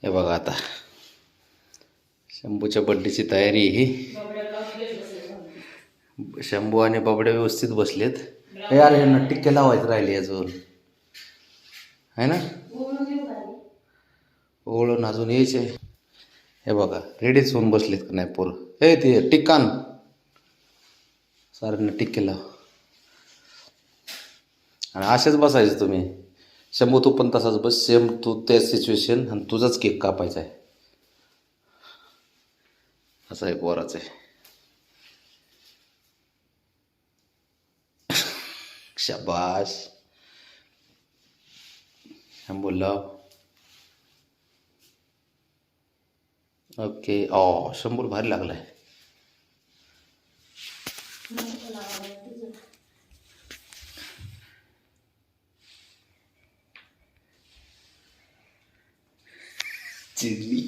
हे बघा आता शंभूच्या बड्डेची तयारी ही. शंभू आणि बाबड्या व्यवस्थित बसलेत. हे अरे ह्यांना टिक्के लावायचं राहिले अजून आहे ना. ओळून अजून यायचे. हे बघा रेडीच होऊन बसलेत का नाही पोरं. हे ते टिक्कान साऱ्यांना टिक्के लाव. आणि असेच बसायचं तुम्ही. शंभू तू पण तसाच बस. सेम तू त्या सिच्युएशन आणि तुझाच केक कापायचा आहे. असं आहे पोराचं आहे. शाबाश शंभू लाव. ओके. शंभूला भारी लागलाय. चिडली.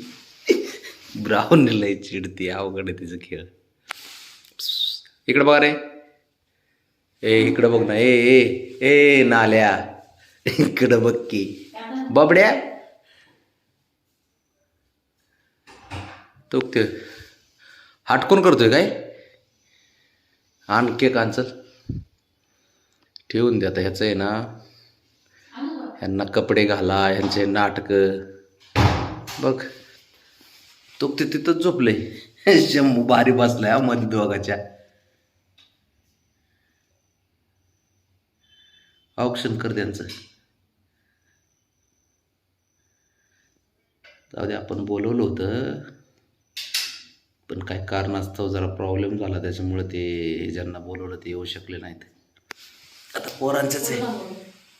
ब्राऊन लय चिडती. अवघड आहे तिचं खेळ. इकडे बघा रे. इकडे बघ ना. ए ए ए नाल्या इकडं बघ की बाबड्या. तो ते हाटकून करतोय काय. आण केक आण चल. ठेवून दे आता. ह्याचं आहे ना ह्यांना कपडे घाला. ह्यांचे नाटक बघ. तो ते तिथंच झोपलंय. शंभू भारी बसलाय मध्ये दोघाच्या. ऑप्शन कर त्यांचं. जाऊ दे. आपण बोलवलं होतं पण काही कारणास्तव जरा प्रॉब्लेम झाला त्याच्यामुळे ते ज्यांना बोलवलं ते येऊ शकले नाहीत. आता पोरांचंच आहे.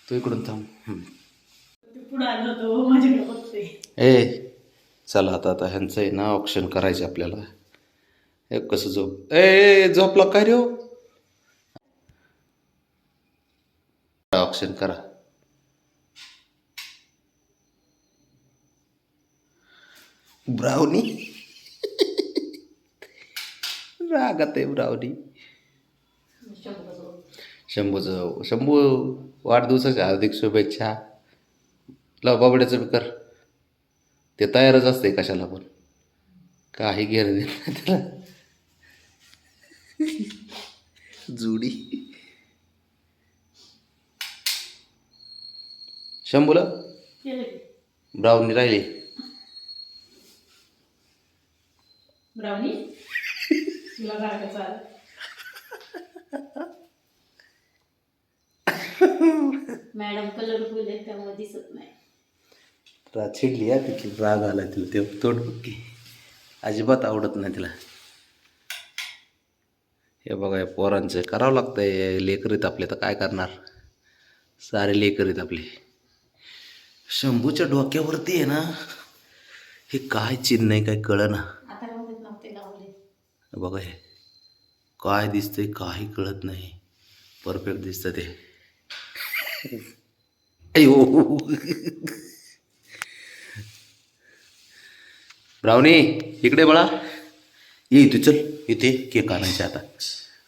तू इकडून थांब. ए चला आता ह्यांचं आहे ना ऑप्शन करायचं आपल्याला. हे कसं झोप. ए झोपला काय रे. ऑप्शन करा. ब्राउनी रागात आहे ब्राउनी. शंभू वाढदिवसाच्या हार्दिक शुभेच्छा. लाव बाबड्याचं बी कर. ते तयारच असते कशाला पण. काही घेणं देत नाही त्याला. जुडी शंभूला ब्राउनी राहिली. मॅडम कलरफुल आहे त्यामुळे दिसत नाही. चिडली या तिथे. राग आला तिला. ते तोड बघी अजिबात आवडत नाही तिला. हे बघा या पोरांचं करावं लागतंय. लेकरीत आपले तर काय करणार. सारे लेकरीत आपले. शंभूच्या डोक्यावरती आहे ना हे काय चिन्ह आहे काय कळना. बघा हे काय दिसतंय काही कळत नाही. परफेक्ट दिसतं ते. अयो ब्राउनी इकडे बळा. ये तू चल. इथे केक आणायचे आता.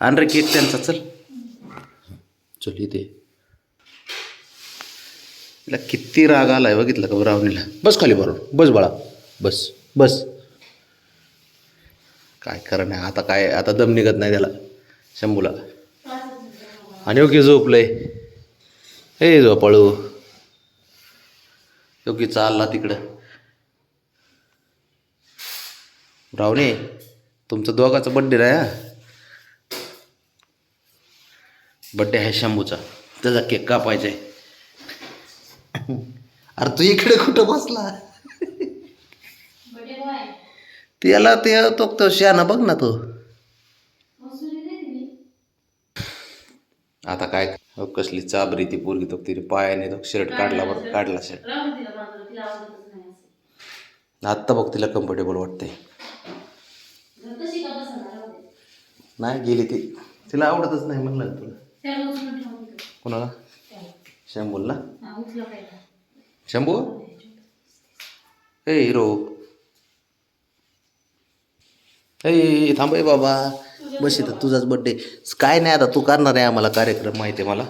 आण रे केक त्यांचा. चल चल इथे. तिला किती राग आलाय बघितलं का ब्राउनीला. बस खाली बरोबर. बस बाळा बस बस. काय खरं नाही आता. काय आता दम निघत नाही त्याला शंभूला. आणि ओके झोपलंय. हे झोपाळू योगी चालला तिकडं. ब्राउनी तुमचा दोघाचा बड्डे नाही हा. बड्डे आहे शंभूचा. त्याचा केक कापायचा आहे. अरे तू इकडे कुठं बसला. त्याला ते तो शहाणा बघ ना तो. आता काय कसली चाबरी ती पोरगी. तो तिने पायाने तो शर्ट काढला. बरं काढला शर्ट. आत्ता बघ तिला कम्फर्टेबल वाटते. नाही गेली ती. तिला आवडतच नाही म्हणलं तुला. कोणाला. शंभूला. शंभू हे हिरो. हे थांब बाबा. बस इथं तुझाच बड्डे. काय नाही आता तू करणार आहे आम्हाला कार्यक्रम माहिती आहे मला.